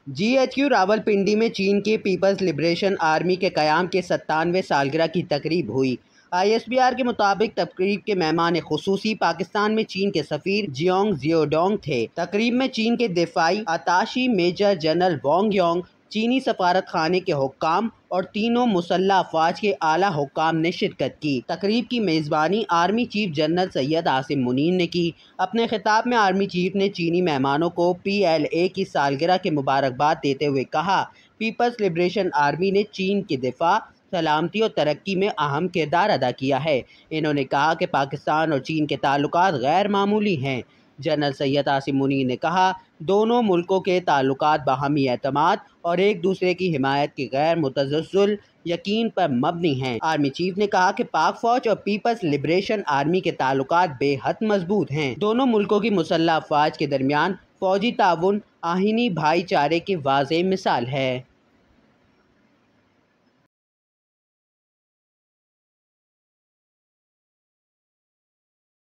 GHQ Rawalpindi میں چین کے Peoples liberation army کے قیام کے 97ویں سالگرہ کی تقریب ہوئی۔ ISBR کے مطابق تقریب کے مہمان خصوصی پاکستان میں چین کے سفیر جیونگ زیوڈونگ تھے۔ تقریب میں چین کے دفاعی اتاشی میجر جنرل وانگ یونگ، چینی سفارت خانے کے حکام اور تینوں مسلح افواج کے اعلیٰ حکام نے شرکت کی۔ تقریب کی میزبانی army chief general Syed Asim Munir نے کی۔ اپنے خطاب میں آرمی چیف نے چینی مہمانوں کو PLA کی سالگرہ کی مبارکباد دیتے ہوئے کہا، پیپلز لبریشن آرمی نے چین کے دفاع، سلامتی اور ترقی میں اہم کردار ادا کیا ہے۔ انہوں نے کہا کہ پاکستان اور چین کے تعلقات غیر معمولی ہیں۔ جنرل سید عاصم منیر نے کہا، دونوں ملکوں کے تعلقات باہمی اعتماد اور ایک دوسرے کی حمایت کے غیر متزلزل یقین پر مبنی ہیں۔ آرمی چیف نے کہا کہ پاک فوج اور پیپلز لبریشن آرمی کے تعلقات بے حد مضبوط ہیں۔ دونوں ملکوں کی مسلح افواج کے درمیان فوجی تعاون آہنی بھائی چارے کی واضح مثال ہے۔